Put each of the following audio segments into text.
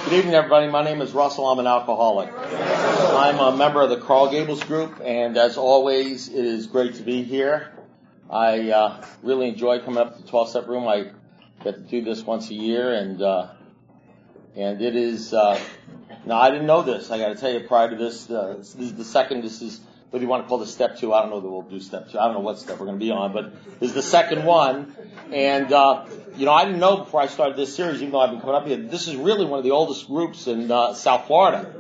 Good evening, everybody. My name is Russell. I'm an alcoholic. I'm a member of the Carl Gables group, and as always, it is great to be here. I really enjoy coming up to the 12-step room. I get to do this once a year, and it is. Now, I didn't know this. I got to tell you, prior to this, this is the second. This is what do you want to call this, step 2? I don't know that we'll do step 2. I don't know what step we're going to be on, but this is the second one. And, I didn't know before I started this series, even though I've been coming up here, this is really one of the oldest groups in South Florida.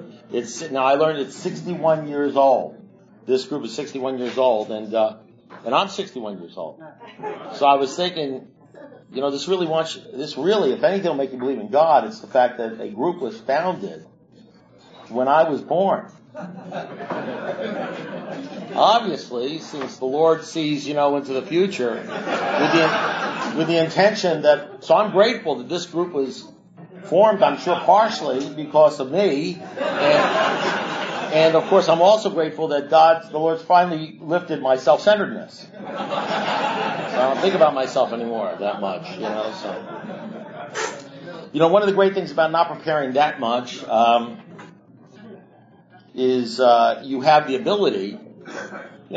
Now I learned it's 61 years old. This group is 61 years old, and I'm 61 years old. So I was thinking, this really, if anything will make you believe in God, it's the fact that a group was founded when I was born. Obviously, since the Lord sees, into the future, with the intention that, so I'm grateful that this group was formed, I'm sure partially because of me, and of course I'm also grateful that the Lord's finally lifted my self-centeredness. So I don't think about myself anymore that much, so. One of the great things about not preparing that much, is you have the ability,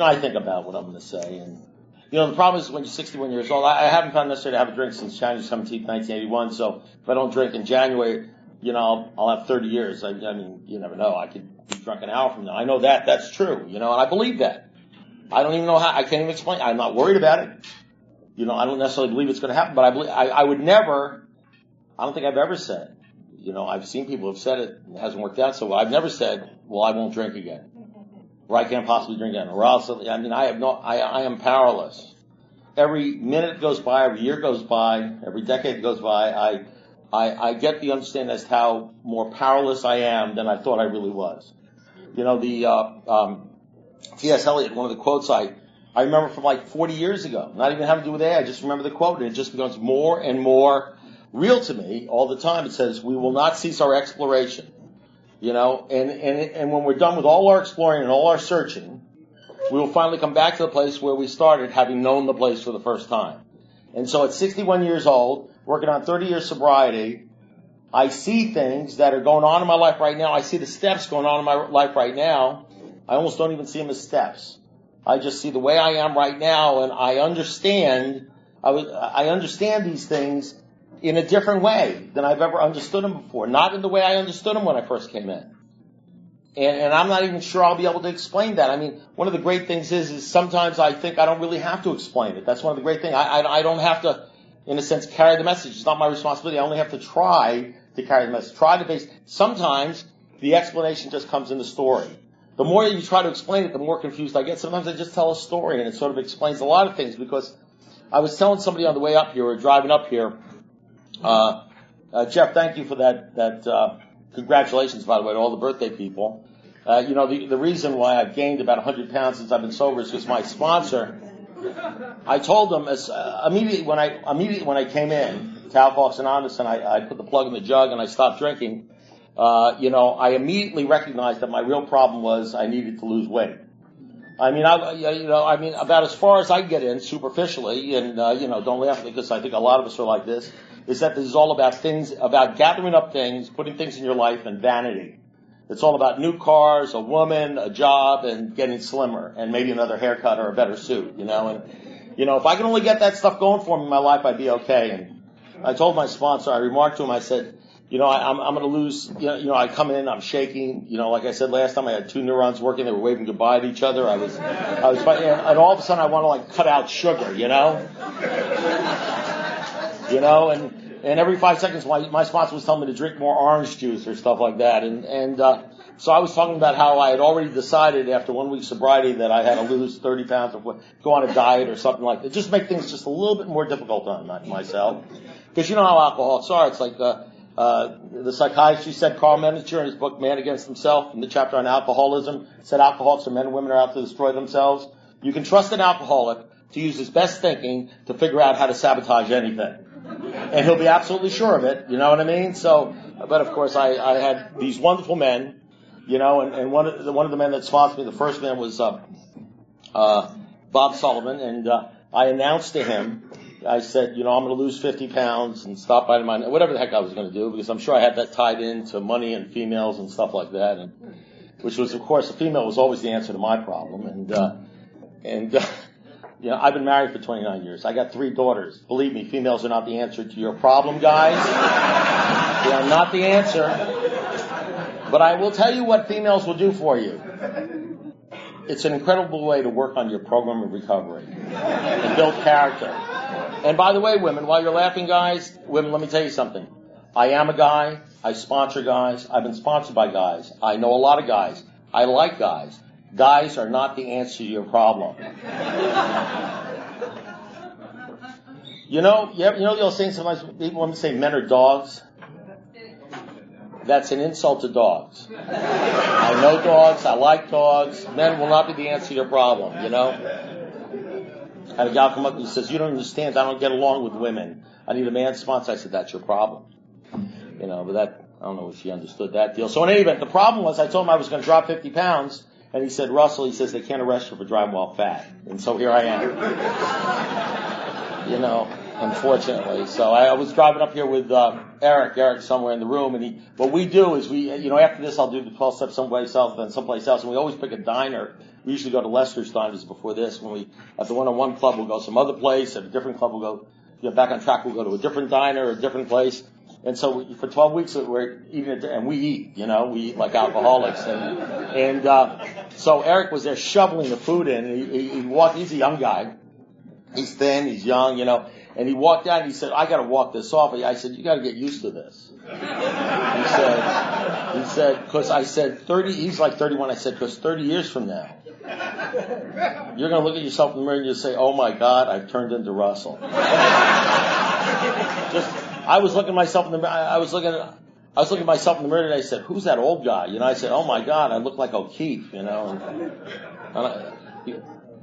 I think about what I'm going to say, and, the problem is when you're 61 years old, I haven't found necessary to have a drink since January 17th, 1981, so if I don't drink in January, I'll have 30 years. I mean, you never know. I could be drunk an hour from now. I know that's true, and I believe that. I don't even know how, I can't even explain. I'm not worried about it. I don't necessarily believe it's going to happen, but I would never, I don't think I've ever said, I've seen people who have said it, and it hasn't worked out so well. I've never said, well, I won't drink again. Or I can't possibly drink again. Or else, I am powerless. Every minute goes by, every year goes by, every decade goes by, I get the understanding as to how more powerless I am than I thought I really was. T.S. Eliot, one of the quotes I remember from like 40 years ago, not even having to do with AA, I just remember the quote, and it just becomes more and more real to me all the time. It says, we will not cease our exploration. And when we're done with all our exploring and all our searching, we will finally come back to the place where we started, having known the place for the first time. And so at 61 years old, working on 30 years sobriety, I see things that are going on in my life right now. I see the steps going on in my life right now. I almost don't even see them as steps. I just see the way I am right now, and I understand these things in a different way than I've ever understood them before. Not in the way I understood them when I first came in. And I'm not even sure I'll be able to explain that. I mean, one of the great things is sometimes I think I don't really have to explain it. That's one of the great things. I don't have to, in a sense, carry the message. It's not my responsibility. I only have to try to carry the message. Sometimes the explanation just comes in the story. The more you try to explain it, the more confused I get. Sometimes I just tell a story and it sort of explains a lot of things, because I was telling somebody on the way up here, or driving up here, Jeff, thank you for that congratulations, by the way, to all the birthday people. The reason why I've gained about 100 pounds since I've been sober is because my sponsor, I told them immediately when I came in to Alcoholics Anonymous and I put the plug in the jug and I stopped drinking, I immediately recognized that my real problem was I needed to lose weight. About as far as I get in superficially, and, don't laugh, because I think a lot of us are like this, is that this is all about gathering up things, putting things in your life, and vanity. It's all about new cars, a woman, a job, and getting slimmer, and maybe another haircut or a better suit, and, if I can only get that stuff going for me in my life, I'd be okay. And I told my sponsor, I remarked to him, I said, I'm going to lose, I come in, I'm shaking, like I said last time, I had 2 neurons working, they were waving goodbye to each other, I was fighting, and all of a sudden I want to cut out sugar, and every 5 seconds my sponsor was telling me to drink more orange juice or stuff like that, and so I was talking about how I had already decided after 1 week sobriety that I had to lose 30 pounds or go on a diet or something like that, just make things just a little bit more difficult on myself, because you know how alcoholics are. It's like the psychiatrist said, Carl Menninger in his book Man Against Himself, in the chapter on alcoholism, said alcoholics are men and women are out to destroy themselves. You can trust an alcoholic to use his best thinking to figure out how to sabotage anything. And he'll be absolutely sure of it, you know what I mean? So, but of course I had these wonderful men, and one of the men that sponsored me, the first man was Bob Sullivan, and I announced to him I said, I'm going to lose 50 pounds and stop by my, whatever the heck I was going to do, because I'm sure I had that tied into money and females and stuff like that, and which was, of course, a female was always the answer to my problem, and I've been married for 29 years. I got 3 daughters. Believe me, females are not the answer to your problem, guys. They are not the answer. But I will tell you what females will do for you. It's an incredible way to work on your program of recovery and build character. And by the way, women, while you're laughing, guys, women, let me tell you something. I am a guy. I sponsor guys. I've been sponsored by guys. I know a lot of guys. I like guys. Guys are not the answer to your problem. You know the old saying sometimes people want to say men are dogs? That's an insult to dogs. I know dogs. I like dogs. Men will not be the answer to your problem, I had a guy come up and he says, you don't understand. I don't get along with women. I need a man sponsor. I said, that's your problem. But that, I don't know if she understood that deal. So in any event, the problem was I told him I was going to drop 50 pounds. And he said, Russell, he says, they can't arrest you for driving while fat. And so here I am. Unfortunately. So I was driving up here with Eric somewhere in the room, and what we do is after this I'll do the 12 steps someplace else, then someplace else, and we always pick a diner. We usually go to Lester's Diners before this. When we, at the one-on-one club, we'll go some other place. At a different club, we'll go, back on track, we'll go to a different diner or a different place. And so for 12 weeks we're eating and we eat, we eat like alcoholics. And so Eric was there shoveling the food in, and he walked, he's a young guy. He's thin, he's young, and he walked out and he said, I gotta walk this off. I said, you gotta get used to this. He said, cause I said 30, he's like 31, I said, cause 30 years from now, you're gonna look at yourself in the mirror and you'll say, oh my God, I've turned into Russell. I was looking at myself in the mirror. I was looking at myself in the mirror and I said, "Who's that old guy?" I said, "Oh my God, I look like O'Keefe."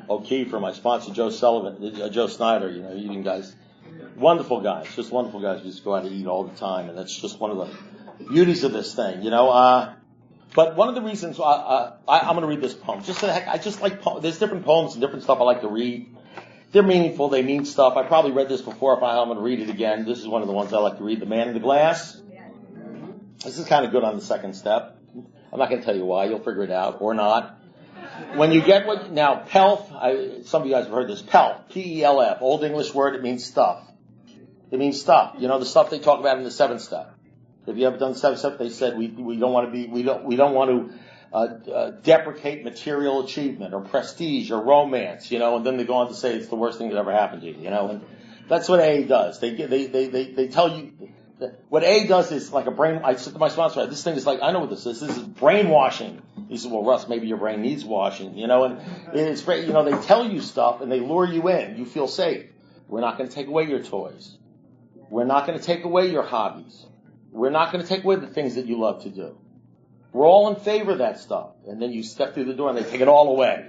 O'Keefe or my sponsor Joe Snyder. Eating guys, wonderful guys, just wonderful guys. We just go out and eat all the time, and that's just one of the beauties of this thing, But one of the reasons I'm going to read this poem, just for the heck, I just like poems. There's different poems and different stuff I like to read. They're meaningful. They mean stuff. I probably read this before. I'm going to read it again. This is one of the ones I like to read. The Man in the Glass. This is kind of good on the second step. I'm not going to tell you why. You'll figure it out or not. When you get now, pelf, some of you guys have heard this. Pelf, P-E-L-F, Old English word. It means stuff. It means stuff. The stuff they talk about in the 7th step. Have you ever done the 7th step? They said we don't want to deprecate material achievement or prestige or romance, and then they go on to say it's the worst thing that ever happened to you, and that's what AA does. They tell you what AA does is like a brain. I said to my sponsor, this thing is like, I know what this is. This is brainwashing. He said, well, Russ, maybe your brain needs washing, and it's great. They tell you stuff and they lure you in. You feel safe. We're not going to take away your toys. We're not going to take away your hobbies. We're not going to take away the things that you love to do. We're all in favor of that stuff. And then you step through the door and they take it all away.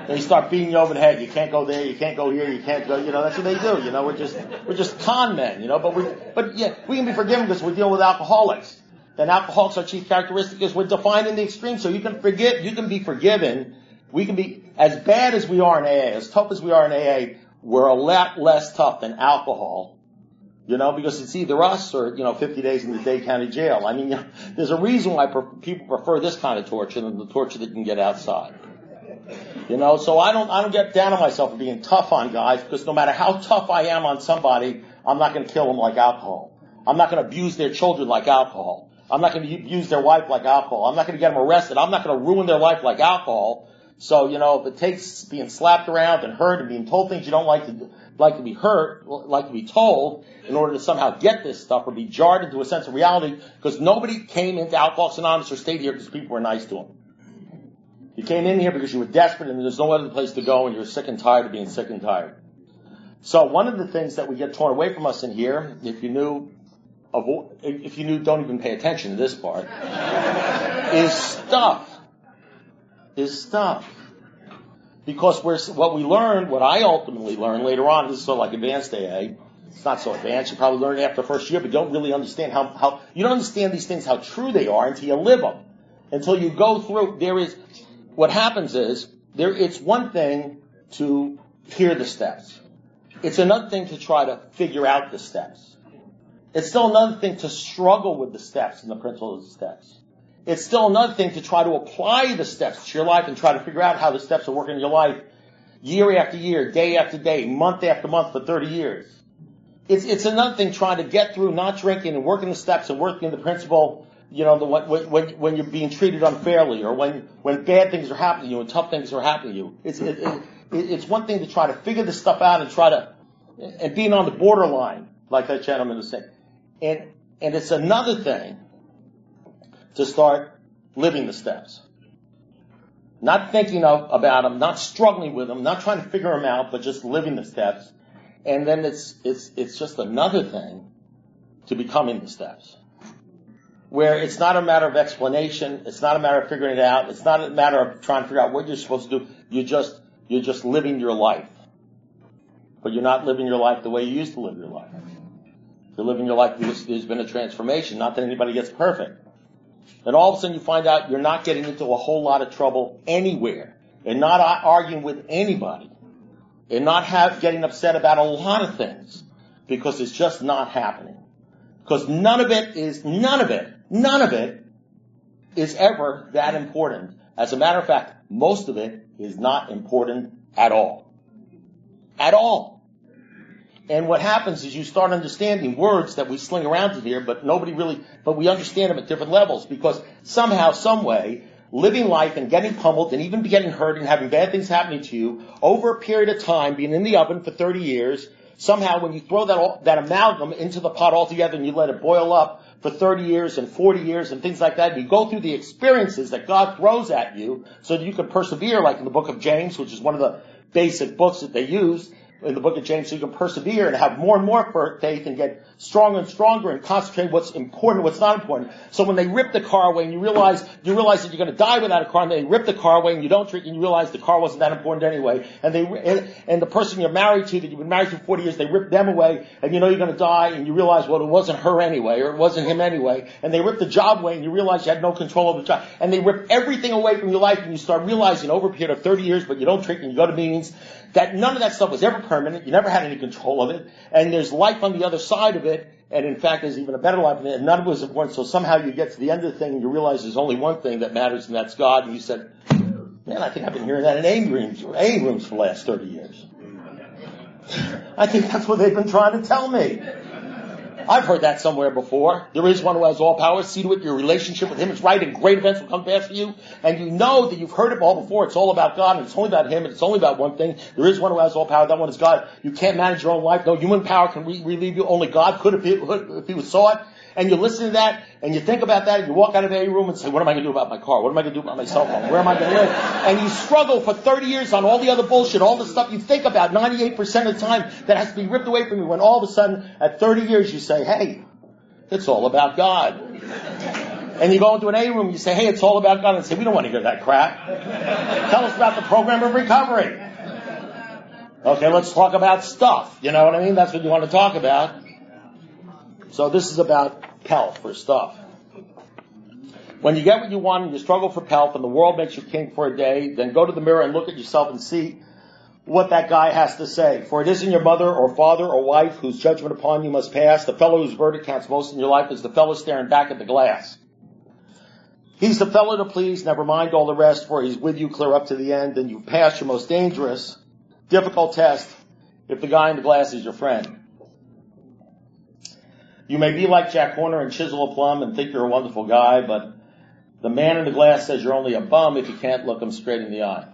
They start beating you over the head. You can't go there, you can't go here, you can't go, that's what they do. We're just con men, but we can be forgiven because we're dealing with alcoholics. And alcoholics, our chief characteristic is we're defined in the extreme. So you can be forgiven. We can be, as bad as we are in AA, as tough as we are in AA, we're a lot less tough than alcohol. Because it's either us or, 50 days in the Dade County Jail. There's a reason why people prefer this kind of torture than the torture that you can get outside. So I don't get down on myself for being tough on guys, because no matter how tough I am on somebody, I'm not going to kill them like alcohol. I'm not going to abuse their children like alcohol. I'm not going to abuse their wife like alcohol. I'm not going to get them arrested. I'm not going to ruin their life like alcohol. So, if it takes being slapped around and hurt and being told things you don't like to be hurt, like to be told, in order to somehow get this stuff or be jarred into a sense of reality, because nobody came into Alcoholics Anonymous or stayed here because people were nice to them. You came in here because you were desperate and there's no other place to go and you're sick and tired of being sick and tired. So one of the things that we get torn away from us in here, if you knew, don't even pay attention to this part, is stuff. Because what I ultimately learned later on, this is sort of like advanced AA. It's not so advanced. You probably learn it after the first year, but you don't really understand how you don't understand these things, how true they are, until you live them. Until you go through, what happens is, it's one thing to hear the steps. It's another thing to try to figure out the steps. It's still another thing to struggle with the steps and the principles of the steps. It's still another thing to try to apply the steps to your life and try to figure out how the steps are working in your life year after year, day after day, month after month for 30 years. It's another thing trying to get through not drinking and working the steps and working the principle, when you're being treated unfairly or when bad things are happening to you and tough things are happening to you. It's one thing to try to figure this stuff out and being on the borderline, like that gentleman was saying. And it's another thing to start living the steps. Not thinking about them, not struggling with them, not trying to figure them out, but just living the steps. And then it's just another thing to becoming the steps. Where it's not a matter of explanation, it's not a matter of figuring it out, it's not a matter of trying to figure out what you're supposed to do. You're just living your life. But you're not living your life the way you used to live your life. You're living your life because there's been a transformation, not that anybody gets perfect. And all of a sudden you find out you're not getting into a whole lot of trouble anywhere, and not arguing with anybody, and not getting upset about a lot of things, because it's just not happening. Because none of it is ever that important. As a matter of fact, most of it is not important at all. At all. And what happens is you start understanding words that we sling around in here, but we understand them at different levels, because somehow, some way, living life and getting pummeled and even getting hurt and having bad things happening to you over a period of time, being in the oven for 30 years, somehow when you throw that amalgam into the pot altogether and you let it boil up for 30 years and 40 years and things like that, and you go through the experiences that God throws at you so that you can persevere, like in the book of James, which is one of the basic books that they use in the book of James, so you can persevere and have more and more faith and get stronger and stronger and concentrate what's important, what's not important. So when they rip the car away and you realize that you're going to die without a car, and they rip the car away and you don't drink and you realize the car wasn't that important anyway, and the person you're married to, that you've been married to for 40 years, they rip them away and you know you're going to die and you realize, well, it wasn't her anyway, or it wasn't him anyway, and they rip the job away and you realize you had no control over the job, and they rip everything away from your life, and you start realizing over a period of 30 years, but you don't drink and you go to meetings, that none of that stuff was ever permanent. You never had any control of it. And there's life on the other side of it. And in fact, there's even a better life in it. And none of it was important. So somehow you get to the end of the thing and you realize there's only one thing that matters, and that's God. And you said, man, I think I've been hearing that in AA rooms for the last 30 years. I think that's what they've been trying to tell me. I've heard that somewhere before. There is one who has all power. See to it your relationship with him is right, and great events will come past for you. And you know that you've heard it all before. It's all about God, and it's only about him, and it's only about one thing. There is one who has all power. That one is God. You can't manage your own life. No human power can relieve you. Only God could if he saw it. And you listen to that, and you think about that, and you walk out of a room and say, what am I going to do about my car? What am I going to do about my cell phone? Where am I going to live? And you struggle for 30 years on all the other bullshit, all the stuff you think about 98% of the time that has to be ripped away from you, when all of a sudden, at 30 years, you say, hey, it's all about God. And you go into an A room, you say, hey, it's all about God. And say, we don't want to hear that crap. Tell us about the program of recovery. Okay, let's talk about stuff. You know what I mean? That's what you want to talk about. So this is about pelf, or stuff. When you get what you want and you struggle for pelf and the world makes you king for a day, then go to the mirror and look at yourself and see what that guy has to say. For it isn't your mother or father or wife whose judgment upon you must pass. The fellow whose verdict counts most in your life is the fellow staring back at the glass. He's the fellow to please, never mind all the rest, for he's with you clear up to the end, and you've passed your most dangerous, difficult test if the guy in the glass is your friend. You may be like Jack Horner and chisel a plum and think you're a wonderful guy, but the man in the glass says you're only a bum if you can't look him straight in the eye.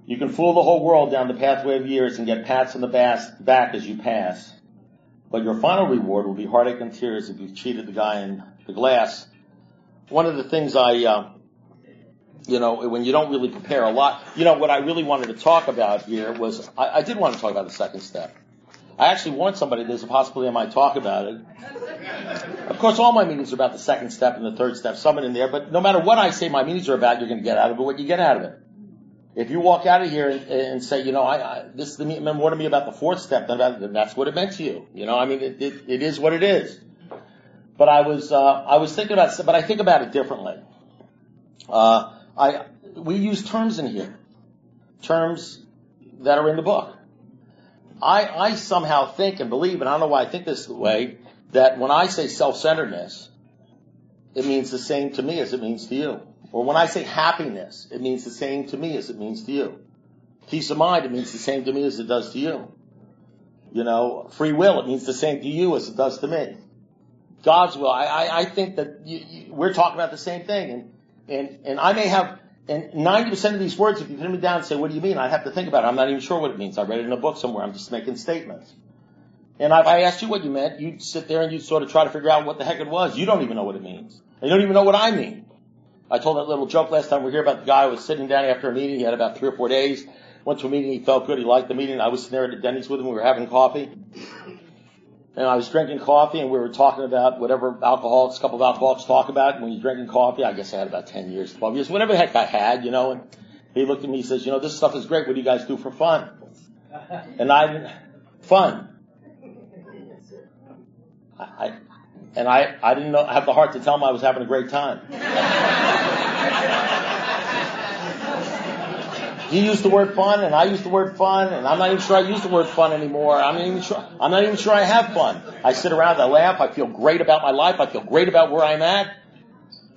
You can fool the whole world down the pathway of years and get pats on the back as you pass, but your final reward will be heartache and tears if you've cheated the guy in the glass. One of the things when you don't really prepare a lot, what I really wanted to talk about here was, I did want to talk about the second step. I actually warned somebody there's a possibility I might talk about it. Of course, all my meetings are about the second step and the third step, something in there, but no matter what I say my meetings are about, you're going to get out of it what you get out of it. If you walk out of here and say, this is the meeting warning me about the fourth step, then that's what it meant to you. It is what it is. But I was thinking about it, but I think about it differently. We use terms in here. terms that are in the book. I somehow think and believe, and I don't know why I think this way, that when I say self-centeredness, it means the same to me as it means to you. Or when I say happiness, it means the same to me as it means to you. Peace of mind, it means the same to me as it does to you. Free will, it means the same to you as it does to me. God's will, I think that we're talking about the same thing. And I may have, and 90% of these words, if you pin me down and say, what do you mean? I'd have to think about it. I'm not even sure what it means. I read it in a book somewhere. I'm just making statements. And if I asked you what you meant, you'd sit there and you'd sort of try to figure out what the heck it was. You don't even know what it means. And you don't even know what I mean. I told that little joke last time we were here about the guy who was sitting down after a meeting. He had about 3 or 4 days. Went to a meeting. He felt good. He liked the meeting. I was sitting there at the Denny's with him. We were having coffee. And I was drinking coffee, and we were talking about whatever a couple of alcoholics talk about. And when you're drinking coffee, I guess I had about 10 years, 12 years, whatever the heck I had, And he looked at me and says, this stuff is great. What do you guys do for fun? And fun. I didn't have the heart to tell him I was having a great time. He used the word fun, and I used the word fun, and I'm not even sure I use the word fun anymore. I'm not even sure I have fun. I sit around, I laugh, I feel great about my life, I feel great about where I'm at.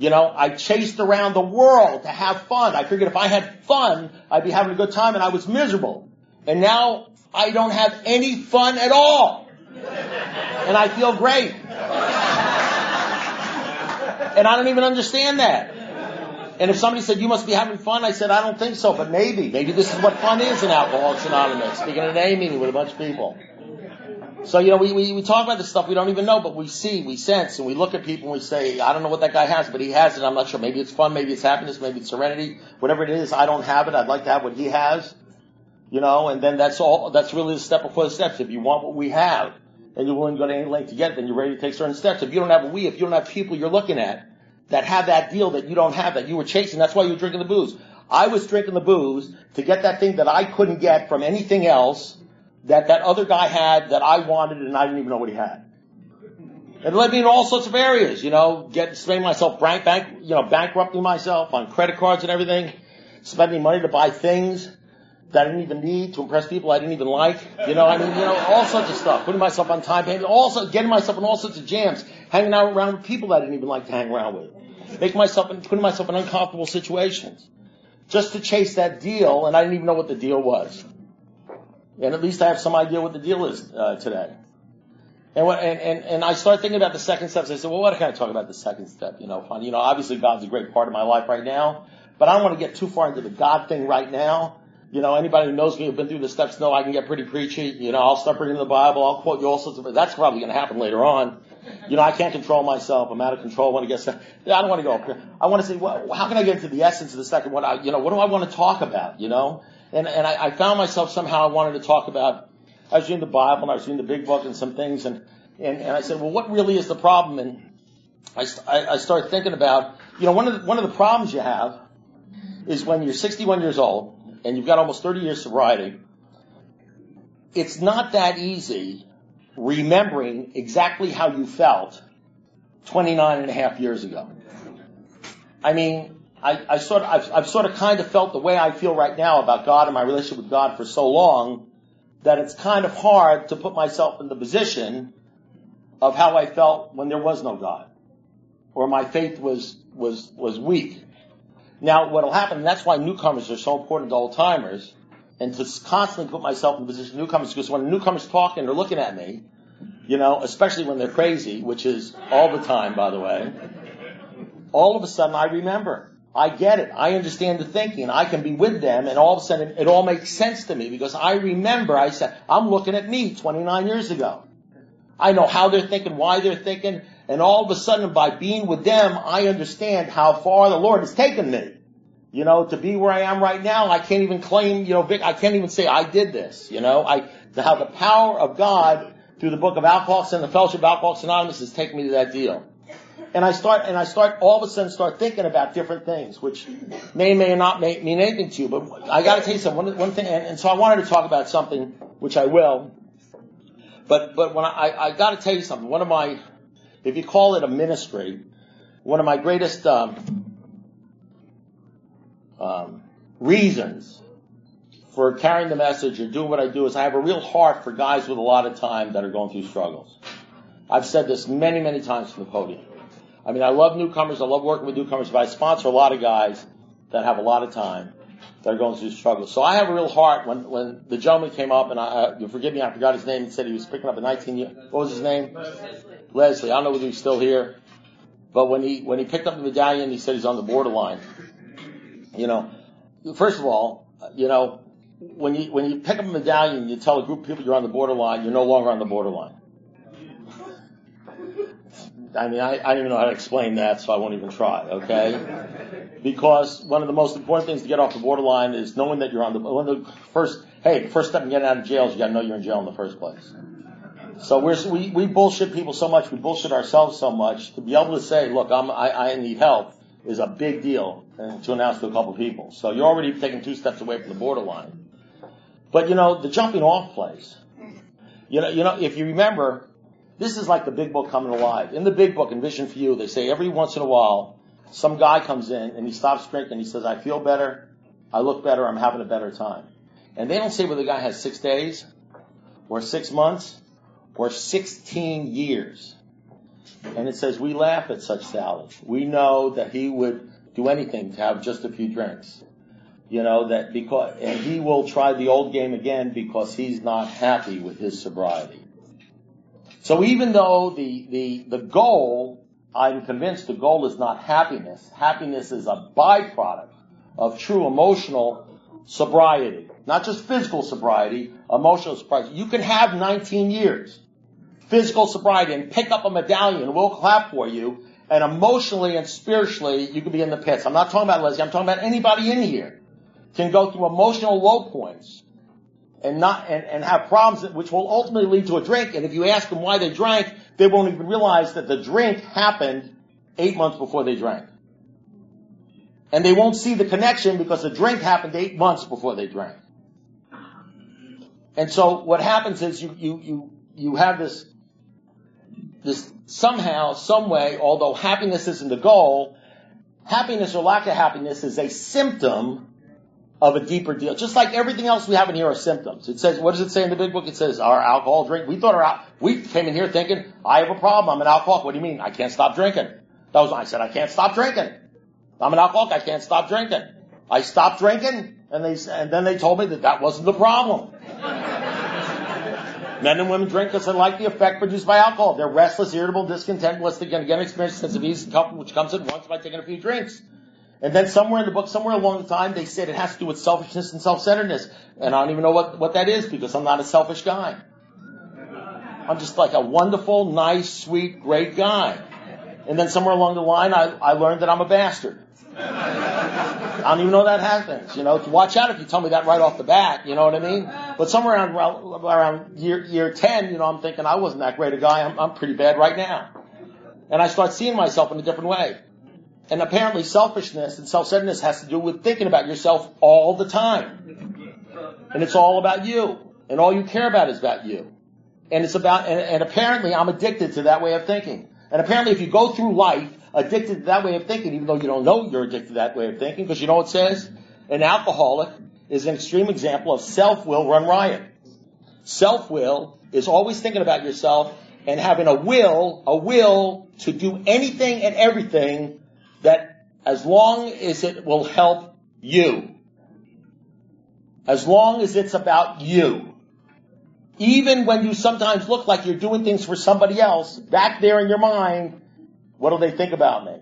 I chased around the world to have fun. I figured if I had fun, I'd be having a good time, and I was miserable. And now I don't have any fun at all. And I feel great. And I don't even understand that. And if somebody said, you must be having fun, I said, I don't think so, but maybe. Maybe this is what fun is in Alcoholics Anonymous, speaking at an A meeting with a bunch of people. So, we talk about this stuff we don't even know, but we see, we sense, and we look at people and we say, I don't know what that guy has, but he has it, I'm not sure. Maybe it's fun, maybe it's happiness, maybe it's serenity. Whatever it is, I don't have it, I'd like to have what he has. And then that's really the step before the steps. If you want what we have, and you're willing to go to any length to get it, then you're ready to take certain steps. If you don't have if you don't have people you're looking at that have that deal that you don't have, that you were chasing, that's why you were drinking the booze. I was drinking the booze to get that thing that I couldn't get from anything else that other guy had that I wanted and I didn't even know what he had. It led me in all sorts of areas, spending myself bankrupting myself on credit cards and everything, spending money to buy things that I didn't even need to impress people I didn't even like, all sorts of stuff, putting myself on time payment, also getting myself in all sorts of jams, hanging out around with people I didn't even like to hang around with, putting myself in uncomfortable situations, just to chase that deal, and I didn't even know what the deal was. And at least I have some idea what the deal is today. And I start thinking about the second steps. I said, well, what can I talk about the second step? Fine. Obviously God's a great part of my life right now, but I don't want to get too far into the God thing right now. Anybody who knows me, who've been through the steps, know I can get pretty preachy. I'll start bringing the Bible. I'll quote you all sorts of. That's probably going to happen later on. I can't control myself. I'm out of control when it gets. I don't want to go up here. I want to say, well, how can I get into the essence of the second one? What do I want to talk about? And I found myself somehow I wanted to talk about. I was reading the Bible and I was reading the Big Book and some things, and I said, well, what really is the problem? And I started thinking about, one of the problems you have is when you're 61 years old. And you've got almost 30 years sobriety, it's not that easy remembering exactly how you felt 29 and a half years ago. I mean, I've sort of kind of felt the way I feel right now about God and my relationship with God for so long that it's kind of hard to put myself in the position of how I felt when there was no God, or my faith was weak. Now, what'll happen, and that's why newcomers are so important to old-timers, and to constantly put myself in the position of newcomers, because when a newcomer's talking or looking at me, especially when they're crazy, which is all the time, by the way, all of a sudden I remember. I get it. I understand the thinking. I can be with them, and all of a sudden it all makes sense to me, because I remember I said, I'm looking at me 29 years ago. I know how they're thinking, why they're thinking, and all of a sudden, by being with them, I understand how far the Lord has taken me. To be where I am right now, I can't even claim, I can't even say I did this. How the power of God through the book of Alcoholics and the Fellowship of Alcoholics Anonymous has taken me to that deal. And I start all of a sudden start thinking about different things, which may not mean anything to you, but I got to tell you something. One thing, and so I wanted to talk about something, which I will. But when I got to tell you something. One of my, if you call it a ministry, one of my greatest reasons for carrying the message or doing what I do is I have a real heart for guys with a lot of time that are going through struggles. I've said this many, many times from the podium. I mean, I love newcomers. I love working with newcomers, but I sponsor a lot of guys that have a lot of time that are going through struggles. So I have a real heart when the gentleman came up, and you forgive me, I forgot his name. He said he was picking up a 19-year. What was his name? Leslie. I don't know whether he's still here, but when he picked up the medallion, he said he's on the borderline. First of all, when you pick up a medallion, you tell a group of people you're on the borderline. You're no longer on the borderline. I mean, I don't even know how to explain that, so I won't even try, okay? Because one of the most important things to get off the borderline is knowing that you're on the first step in getting out of jail is you got to know you're in jail in the first place. So we bullshit people so much, we bullshit ourselves so much, to be able to say, look, I need help is a big deal, and to announce to a couple people. So you're already taking 2 steps away from the borderline. But the jumping off place, if you remember, this is like the big book coming alive. In the big book, in Vision for You, they say every once in a while, some guy comes in and he stops drinking. He says, I feel better. I look better. I'm having a better time. And they don't say whether the guy has 6 days or 6 months or 16 years. And it says, we laugh at such Sally. We know that he would do anything to have just a few drinks. And he will try the old game again because he's not happy with his sobriety. So even though the goal, I'm convinced the goal is not happiness. Happiness is a byproduct of true emotional sobriety. Not just physical sobriety, emotional sobriety. You can have 19 years physical sobriety and pick up a medallion, we'll clap for you, and emotionally and spiritually you can be in the pits. I'm not talking about Leslie, I'm talking about anybody in here can go through emotional low points and have problems which will ultimately lead to a drink. And if you ask them why they drank, they won't even realize that the drink happened 8 months before they drank. And they won't see the connection because the drink happened 8 months before they drank. And so what happens is you have this somehow, some way, although happiness isn't the goal, happiness or lack of happiness is a symptom of a deeper deal. Just like everything else we have in here are symptoms. It says, what does it say in the big book? It says our alcohol drink. We came in here thinking, I have a problem. I'm an alcoholic. What do you mean? I can't stop drinking. I said, I can't stop drinking. I'm an alcoholic. I can't stop drinking. I stopped drinking, and then they told me that wasn't the problem. Men and women drink because they like the effect produced by alcohol. They're restless, irritable, discontent, unless they can again experience a sense of ease and comfort, which comes at once by taking a few drinks. And then somewhere in the book, somewhere along the time, they said it has to do with selfishness and self-centeredness. And I don't even know what that is because I'm not a selfish guy. I'm just like a wonderful, nice, sweet, great guy. And then somewhere along the line, I learned that I'm a bastard. I don't even know that happens. Watch out if you tell me that right off the bat, you know what I mean? But somewhere around year 10, I'm thinking I wasn't that great a guy. I'm pretty bad right now. And I start seeing myself in a different way. And apparently selfishness and self-centeredness has to do with thinking about yourself all the time. And it's all about you. And all you care about is about you. And and apparently I'm addicted to that way of thinking. And apparently if you go through life addicted to that way of thinking, even though you don't know you're addicted to that way of thinking, because you know what it says? An alcoholic is an extreme example of self-will run riot. Self-will is always thinking about yourself and having a will to do anything and everything that as long as it will help you. As long as it's about you. Even when you sometimes look like you're doing things for somebody else, back there in your mind, what do they think about me?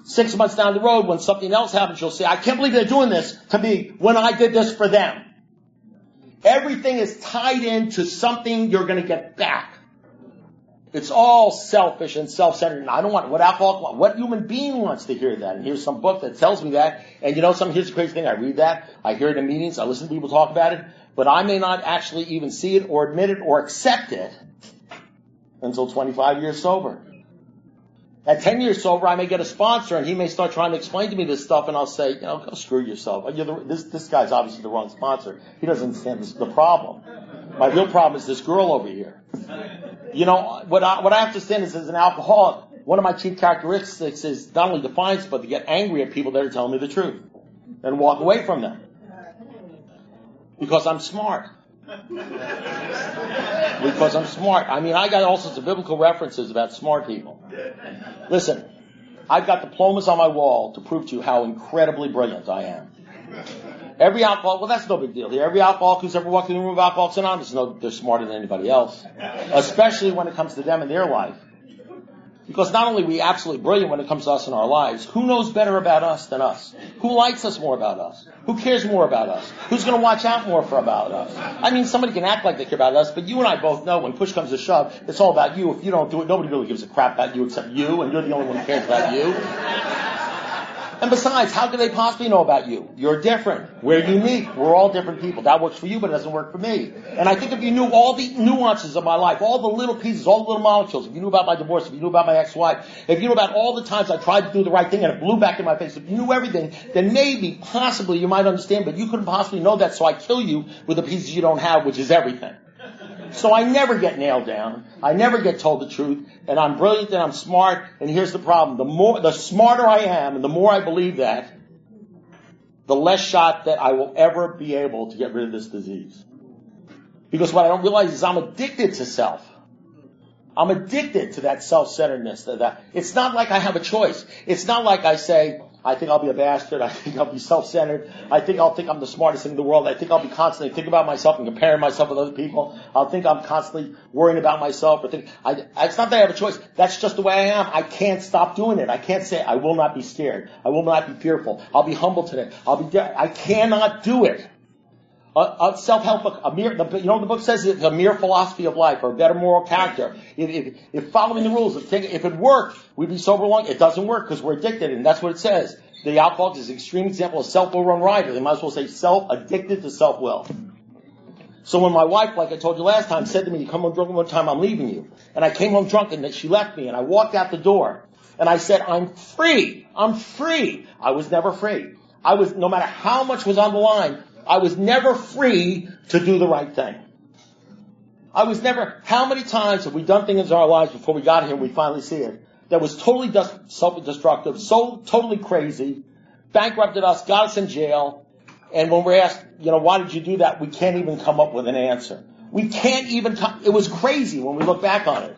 6 months down the road, when something else happens, you'll say, I can't believe they're doing this to me when I did this for them. Everything is tied into something you're going to get back. It's all selfish and self-centered. And I don't want what alcoholic want. What human being wants to hear that? And here's some book that tells me that. And here's the crazy thing. I read that. I hear it in meetings. I listen to people talk about it. But I may not actually even see it or admit it or accept it until 25 years sober. At 10 years sober, I may get a sponsor, and he may start trying to explain to me this stuff, and I'll say, go screw yourself. This guy's obviously the wrong sponsor. He doesn't understand the problem. My real problem is this girl over here. What I have to stand is as an alcoholic, one of my chief characteristics is not only defiance, but to get angry at people that are telling me the truth and walk away from them. Because I'm smart. Because I'm smart. I mean, I got all sorts of biblical references about smart people. Listen, I've got diplomas on my wall to prove to you how incredibly brilliant I am. Every alcoholic, well, that's no big deal here. Every alcoholic who's ever walked in the room of Alcoholics Anonymous knows they're smarter than anybody else. Especially when it comes to them in their life. Because not only are we absolutely brilliant when it comes to us in our lives, who knows better about us than us? Who likes us more about us? Who cares more about us? Who's going to watch out more for about us? I mean, somebody can act like they care about us, but you and I both know when push comes to shove, it's all about you. If you don't do it, nobody really gives a crap about you except you, and you're the only one who cares about you. And besides, how could they possibly know about you? You're different. We're unique. We're all different people. That works for you, but it doesn't work for me. And I think if you knew all the nuances of my life, all the little pieces, all the little molecules, if you knew about my divorce, if you knew about my ex-wife, if you knew about all the times I tried to do the right thing and it blew back in my face, if you knew everything, then maybe, possibly, you might understand, but you couldn't possibly know that, so I kill you with the pieces you don't have, which is everything. So I never get nailed down. I never get told the truth. And I'm brilliant and I'm smart. And here's the problem. The smarter I am and the more I believe that, the less shot that I will ever be able to get rid of this disease. Because what I don't realize is I'm addicted to self. I'm addicted to that self-centeredness. It's not like I have a choice. It's not like I say, I think I'll be a bastard. I think I'll be self-centered. I think I'll think I'm the smartest thing in the world. I think I'll be constantly thinking about myself and comparing myself with other people. I'll think I'm constantly worrying about myself. It's not that I have a choice. That's just the way I am. I can't stop doing it. I can't say I will not be scared. I will not be fearful. I'll be humble today. I cannot do it. A self-help book, the book says it's a mere philosophy of life or a better moral character. If following the rules, if it worked, we'd be sober long. It doesn't work because we're addicted, and that's what it says. The alcoholic is an extreme example of self-will run rider. They might as well say self-addicted to self-will. So when my wife, like I told you last time, said to me, "You come home drunk one time, I'm leaving you." And I came home drunk and she left me and I walked out the door and I said, "I'm free. I'm free." I was never free. No matter how much was on the line, I was never free to do the right thing. How many times have we done things in our lives before we got here and we finally see it, that was totally self-destructive, so totally crazy, bankrupted us, got us in jail, and when we're asked, why did you do that, we can't even come up with an answer. We can't even it was crazy when we look back on it.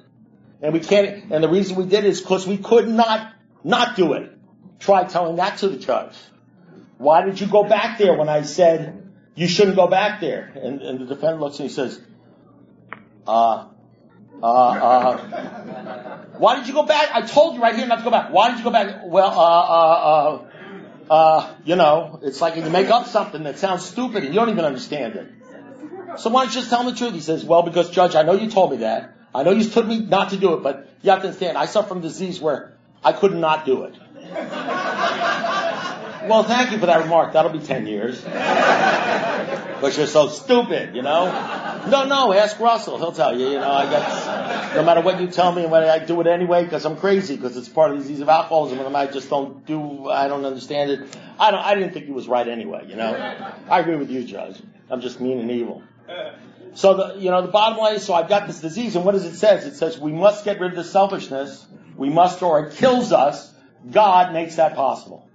And the reason we did it is because we could not do it. Try telling that to the judge. Why did you go back there when I said you shouldn't go back there? And the defendant looks and he says, why did you go back? I told you right here not to go back. Why did you go back? Well, it's like you make up something that sounds stupid and you don't even understand it. So why don't you just tell him the truth? He says, well, because Judge, I know you told me that. I know you told me not to do it, but you have to understand, I suffer from a disease where I could not do it. Well, thank you for that remark. That'll be 10 years. Because you're so stupid, No, ask Russell. He'll tell you, no matter what you tell me, I do it anyway because I'm crazy, because it's part of the disease of alcoholism, and I just I don't understand it. I didn't think he was right anyway, I agree with you, Judge. I'm just mean and evil. So the bottom line is, so I've got this disease, and what does it say? It says we must get rid of the selfishness. We must, or it kills us. God makes that possible.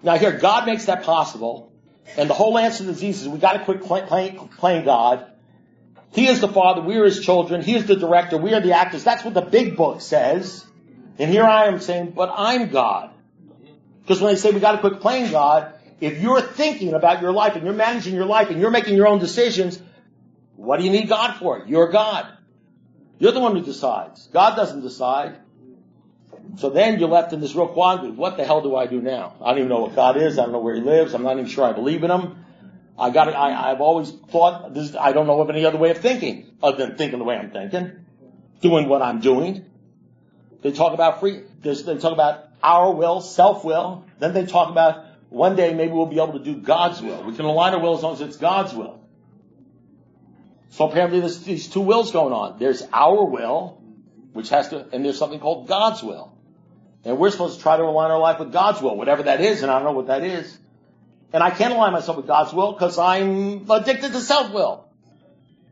Now here, God makes that possible, and the whole answer to the disease is we got to quit playing God. He is the Father, we are His children, He is the director, we are the actors. That's what the big book says. And here I am saying, but I'm God. Because when they say we got to quit playing God, if you're thinking about your life and you're managing your life and you're making your own decisions, what do you need God for? You're God. You're the one who decides. God doesn't decide. So then you're left in this real quandary. What the hell do I do now? I don't even know what God is. I don't know where He lives. I'm not even sure I believe in Him. I've always thought I don't know of any other way of thinking other than thinking the way I'm thinking, doing what I'm doing. They talk about they talk about our will, self-will. Then they talk about one day maybe we'll be able to do God's will. We can align our will as long as it's God's will. So apparently there's these two wills going on. There's our will, and there's something called God's will. And we're supposed to try to align our life with God's will, whatever that is, and I don't know what that is. And I can't align myself with God's will because I'm addicted to self-will.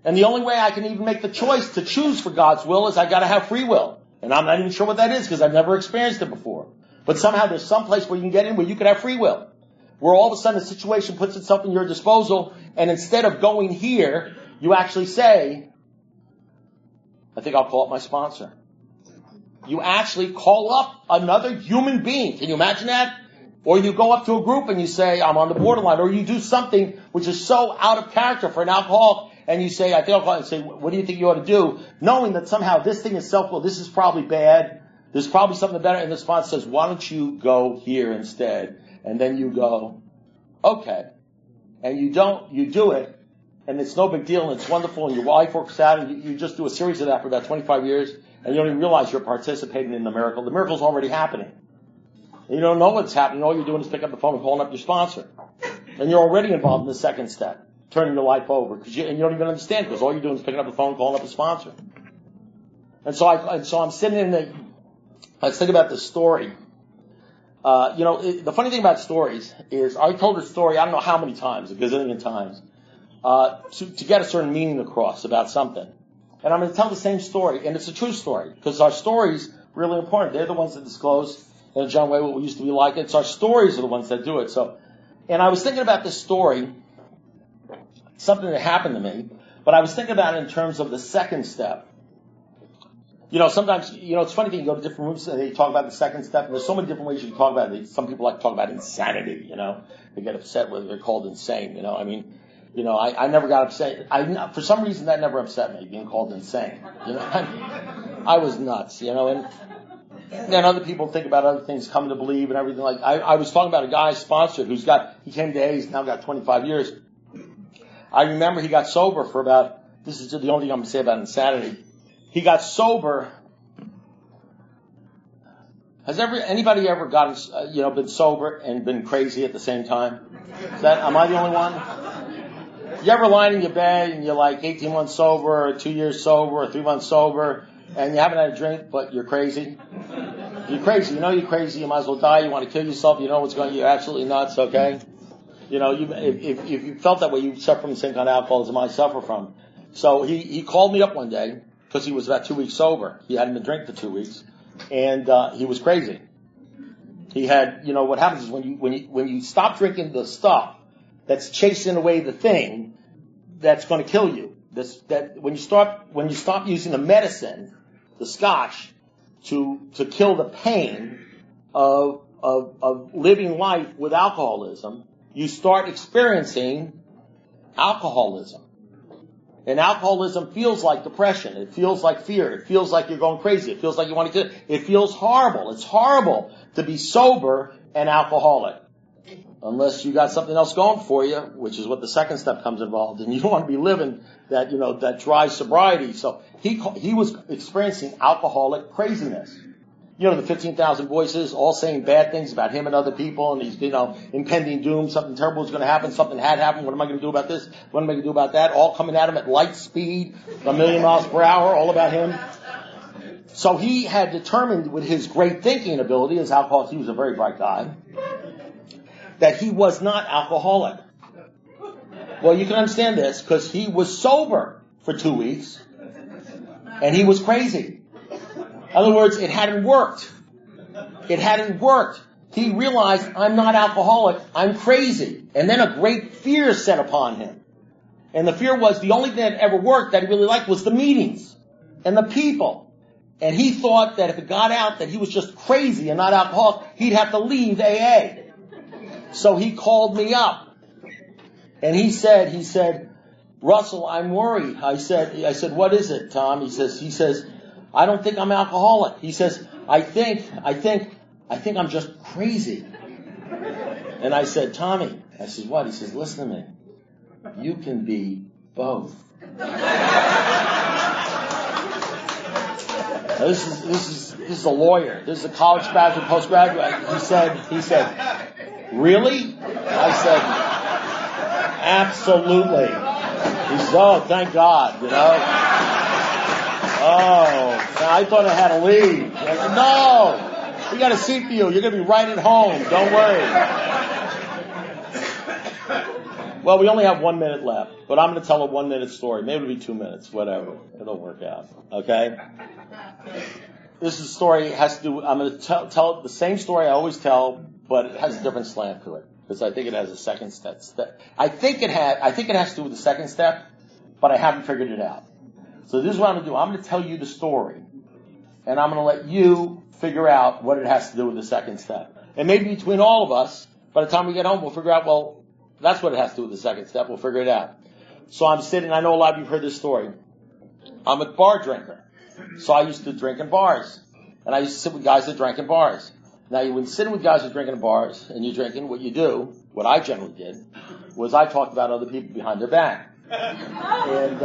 And the only way I can even make the choice to choose for God's will is I got to have free will. And I'm not even sure what that is because I've never experienced it before. But somehow there's some place where you can get in where you can have free will. where all of a sudden a situation puts itself in your disposal, and instead of going here, you actually say, I think I'll call up my sponsor. You actually call up another human being. Can you imagine that? Or you go up to a group and you say, I'm on the borderline. Or you do something which is so out of character for an alcoholic, and you say, I think I'll call and say, what do you think you ought to do? Knowing that somehow this thing is self-will, this is probably bad, there's probably something better, and the sponsor says, why don't you go here instead? And then you go, okay. And you do it, and it's no big deal, and it's wonderful, and your wife works out, and you just do a series of that for about 25 years, and you don't even realize you're participating in the miracle. The miracle's already happening. And you don't know what's happening. All you're doing is pick up the phone and calling up your sponsor. And you're already involved in the second step, turning your life over. And you don't even understand, because all you're doing is picking up the phone and calling up a sponsor. And so I'm sitting I was thinking about this story. The funny thing about stories is I told this story, I don't know how many times, a gazillion times, to get a certain meaning across about something. And I'm going to tell the same story, and it's a true story, because our stories are really important. They're the ones that disclose, in a general way, what we used to be like. It's our stories are the ones that do it. And I was thinking about this story, something that happened to me, but I was thinking about it in terms of the second step. Sometimes, it's funny thing, you go to different rooms and they talk about the second step, and there's so many different ways you can talk about it. Some people like to talk about insanity, They get upset when they're called insane, I never got upset. For some reason, that never upset me, being called insane. I was nuts, and then other people think about other things, coming to believe and everything. Like, I was talking about a guy sponsored he came to A, he's now got 25 years. I remember he got sober for this is the only thing I'm going to say about insanity. He got sober. Has anybody ever gotten, been sober and been crazy at the same time? Am I the only one? You ever lying in your bed and you're like 18 months sober, or 2 years sober, or 3 months sober, and you haven't had a drink, but you're crazy? You're crazy. You're crazy. You might as well die. You want to kill yourself. You know what's going on. You're absolutely nuts, okay? If you felt that way, you suffer from the same kind of alcoholism I suffer from. So he called me up one day, because he was about 2 weeks sober. He hadn't been drinking for 2 weeks, and he was crazy. He had, what happens is when you stop drinking the stuff that's chasing away the thing that's going to kill you. When you stop using the medicine, the scotch, to kill the pain of living life with alcoholism, you start experiencing alcoholism. And alcoholism feels like depression. It feels like fear. It feels like you're going crazy. It feels like you want to kill. It feels horrible. It's horrible to be sober and alcoholic. Unless you got something else going for you, which is what the second step comes involved. And you don't want to be living that dry sobriety. So he was experiencing alcoholic craziness. The 15,000 voices all saying bad things about him and other people, and he's, impending doom, something terrible is going to happen, something had happened, what am I going to do about this, what am I going to do about that, all coming at him at light speed, 1,000,000 miles per hour, all about him. So he had determined with his great thinking ability, as alcoholic, he was a very bright guy, that he was not alcoholic. Well, you can understand this, because he was sober for 2 weeks, and he was crazy. In other words, it hadn't worked. It hadn't worked. He realized, I'm not alcoholic, I'm crazy. And then a great fear set upon him. And the fear was the only thing that ever worked that he really liked was the meetings and the people. And he thought that if it got out that he was just crazy and not alcoholic, he'd have to leave AA. So he called me up. And he said, Russell, I'm worried. I said, what is it, Tom? He says, I don't think I'm alcoholic. He says, I think I'm just crazy. And I said, Tommy, I said, what? He says, listen to me. You can be both. Now, this is a lawyer. This is a college graduate, postgraduate. He said, really? I said, absolutely. He said, oh, thank God, Oh, I thought I had to leave. I said, no, we got a seat for you. You're going to be right at home. Don't worry. Well, we only have 1 minute left, but I'm going to tell a 1 minute story. Maybe it'll be 2 minutes, whatever. It'll work out. Okay? This is a story I'm going to tell the same story I always tell, but it has a different slant to it. because I think it has a second step. I think it has to do with the second step, but I haven't figured it out. So this is what I'm going to do. I'm going to tell you the story, and I'm going to let you figure out what it has to do with the second step. And maybe between all of us, by the time we get home, we'll figure out, well, that's what it has to do with the second step. We'll figure it out. So I'm sitting, I know a lot of you have heard this story. I'm a bar drinker. So I used to drink in bars. And I used to sit with guys that drank in bars. Now, when sitting with guys that drink in bars, and you're drinking, what you do, what I generally did, was I talked about other people behind their back. And,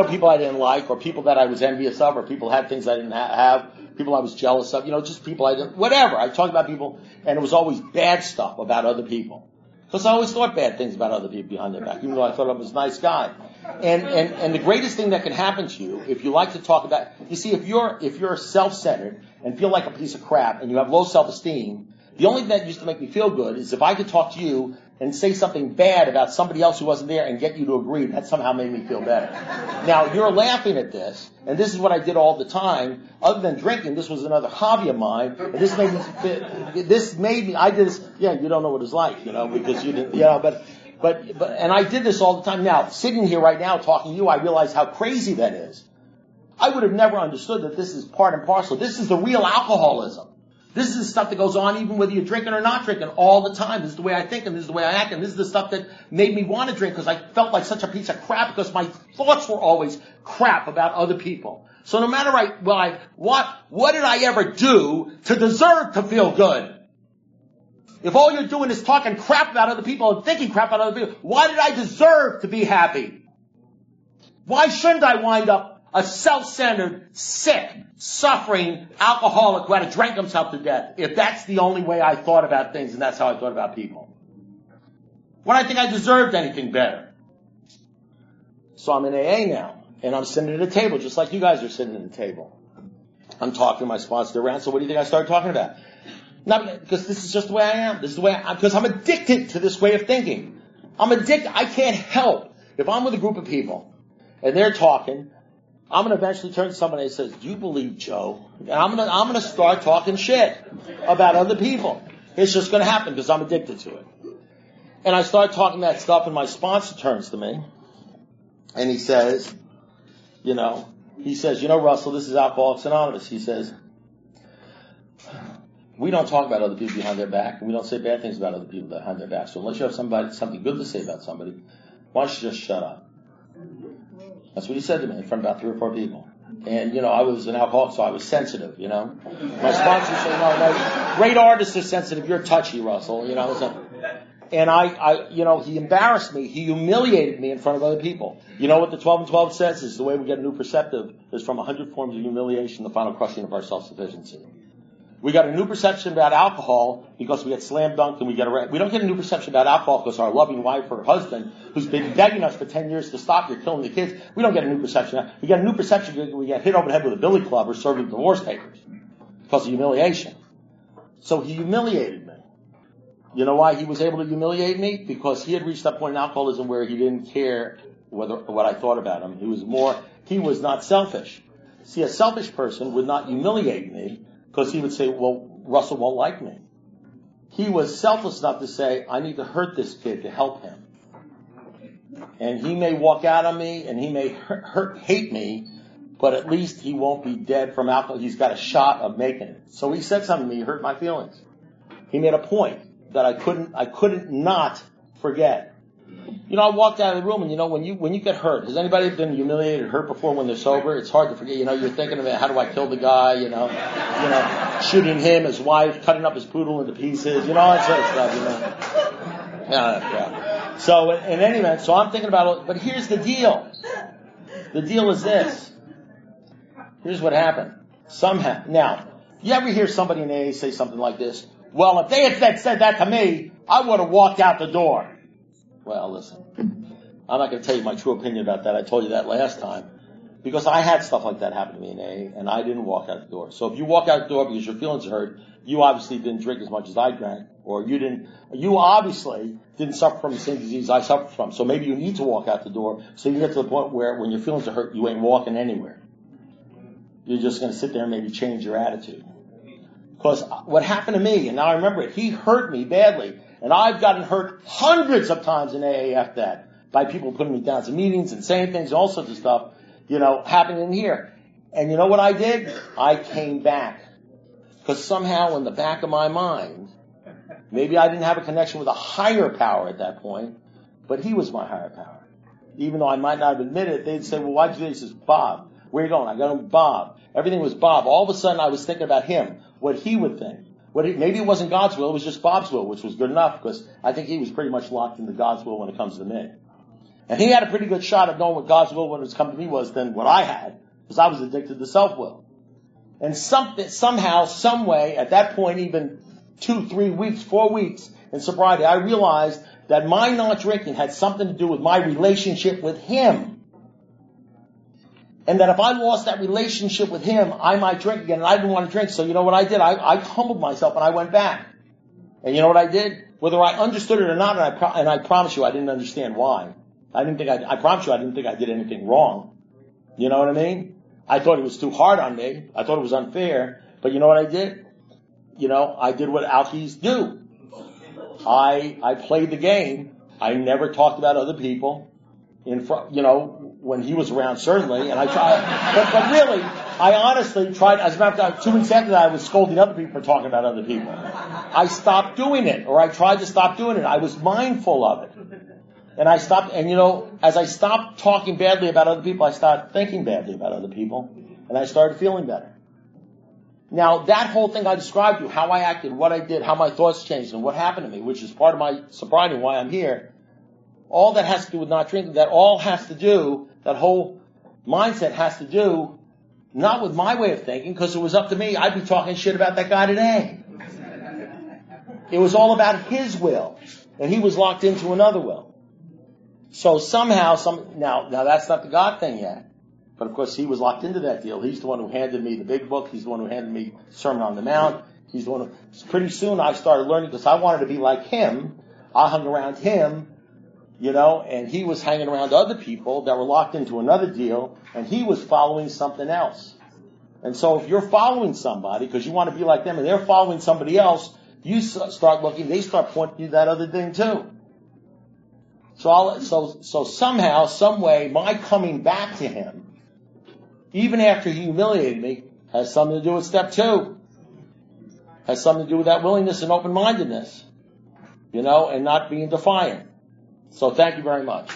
people I didn't like, or people that I was envious of, or people had things I didn't have, people I was jealous of, just people I didn't, whatever. I talked about people, and it was always bad stuff about other people. Because I always thought bad things about other people behind their back, even though I thought I was a nice guy. And the greatest thing that can happen to you, if you like to talk about, you see, if you're self-centered and feel like a piece of crap and you have low self-esteem, the only thing that used to make me feel good is if I could talk to you and say something bad about somebody else who wasn't there and get you to agree. That somehow made me feel better. Now, you're laughing at this, and this is what I did all the time. Other than drinking, this was another hobby of mine, and this made me, I did this, you don't know what it's like, because you didn't, but, and I did this all the time. Now, sitting here right now talking to you, I realize how crazy that is. I would have never understood that this is part and parcel. This is the real alcoholism. This is the stuff that goes on even whether you're drinking or not drinking all the time. This is the way I think and this is the way I act and this is the stuff that made me want to drink because I felt like such a piece of crap because my thoughts were always crap about other people. So no matter what did I ever do to deserve to feel good? If all you're doing is talking crap about other people and thinking crap about other people, why did I deserve to be happy? Why shouldn't I wind up a self-centered, sick, suffering alcoholic who had to drink himself to death, if that's the only way I thought about things and that's how I thought about people? When I think I deserved anything better. So I'm in AA now, and I'm sitting at a table just like you guys are sitting at a table. I'm talking to my sponsor around, so what do you think I started talking about? Not because this is just the way I am. This is the way because I'm addicted to this way of thinking. I'm addicted. I can't help. If I'm with a group of people, and they're talking, I'm going to eventually turn to somebody and say, do you believe Joe? And I'm going to start talking shit about other people. It's just going to happen because I'm addicted to it. And I start talking that stuff and my sponsor turns to me and he says, Russell, this is Alcoholics Anonymous. He says, we don't talk about other people behind their back and we don't say bad things about other people behind their back. So unless you have something good to say about somebody, why don't you just shut up? That's what he said to me in front of about 3 or 4 people. And, I was an alcoholic, so I was sensitive, My sponsor said, no, great artists are sensitive. You're touchy, Russell, And he embarrassed me. He humiliated me in front of other people. You know what the 12 and 12 says is the way we get a new perceptive is from 100 forms of humiliation, the final crushing of our self-sufficiency. We got a new perception about alcohol because we get slam dunked and we get arrested. We don't get a new perception about alcohol because our loving wife or husband, who's been begging us for 10 years to stop, you're killing the kids. We don't get a new perception. We get a new perception because we get hit over the head with a billy club or served with divorce papers because of humiliation. So he humiliated me. You know why he was able to humiliate me? Because he had reached that point in alcoholism where he didn't care what I thought about him. He was not selfish. See, a selfish person would not humiliate me because he would say, well, Russell won't like me. He was selfless enough to say, I need to hurt this kid to help him. And he may walk out on me and he may hate me, but at least he won't be dead from alcohol. He's got a shot of making it. So he said something to me, he hurt my feelings. He made a point that I couldn't not forget. I walked out of the room and when you get hurt, has anybody been humiliated or hurt before when they're sober? It's hard to forget, you're thinking about how do I kill the guy, shooting him, his wife, cutting up his poodle into pieces, all that sort of stuff, Yeah. So, in any event, so I'm thinking about it, but here's the deal. The deal is this. Here's what happened. Somehow, now, you ever hear somebody in AA say something like this? Well, if they had said that to me, I would have walked out the door. Well, listen, I'm not going to tell you my true opinion about that. I told you that last time. Because I had stuff like that happen to me in AA, and I didn't walk out the door. So if you walk out the door because your feelings are hurt, you obviously didn't drink as much as I drank, or you obviously didn't suffer from the same disease I suffered from. So maybe you need to walk out the door so you get to the point where when your feelings are hurt, you ain't walking anywhere. You're just going to sit there and maybe change your attitude. Because what happened to me, and now I remember it, he hurt me badly. And I've gotten hurt hundreds of times in AA after that by people putting me down to meetings and saying things, all sorts of stuff, happening in here. And you know what I did? I came back. Because somehow in the back of my mind, maybe I didn't have a connection with a higher power at that point, but he was my higher power. Even though I might not have admitted it, they'd say, well, why'd you do this? He says, Bob. Where are you going? I got him, Bob. Everything was Bob. All of a sudden I was thinking about him, what he would think. Maybe it wasn't God's will, it was just Bob's will, which was good enough, because I think he was pretty much locked into God's will when it comes to me. And he had a pretty good shot of knowing what God's will when it's come to me was than what I had, because I was addicted to self-will. And somehow, some way, at that point, even 2, 3 weeks, 4 weeks in sobriety, I realized that my not drinking had something to do with my relationship with him. And that if I lost that relationship with him, I might drink again, and I didn't want to drink. So you know what I did? I humbled myself, and I went back. And you know what I did? Whether I understood it or not, and I promise you I didn't understand why. I promise you I didn't think I did anything wrong. You know what I mean? I thought it was too hard on me. I thought it was unfair. But you know what I did? I did what alkies do. I played the game. I never talked about other people in front, when he was around, certainly. And I tried, but really, I honestly tried. As a matter of fact, 2 weeks after that, I was scolding other people for talking about other people. I stopped doing it, or I tried to stop doing it. I was mindful of it. And I stopped, and as I stopped talking badly about other people, I started thinking badly about other people, and I started feeling better. Now, that whole thing I described to you, how I acted, what I did, how my thoughts changed, and what happened to me, which is part of my sobriety and why I'm here, all that has to do with not drinking, that whole mindset has to do, not with my way of thinking, because it was up to me, I'd be talking shit about that guy today. It was all about his will, and he was locked into another will. So somehow, now that's not the God thing yet. But of course, he was locked into that deal. He's the one who handed me the big book. He's the one who handed me Sermon on the Mount. He's the one who, pretty soon I started learning, because I wanted to be like him. I hung around him, and he was hanging around other people that were locked into another deal, and he was following something else. And so if you're following somebody, because you want to be like them, and they're following somebody else, you start looking, they start pointing to that other thing too. So somehow, some way, my coming back to him, even after he humiliated me, has something to do with step 2. Has something to do with that willingness and open-mindedness, and not being defiant. So thank you very much.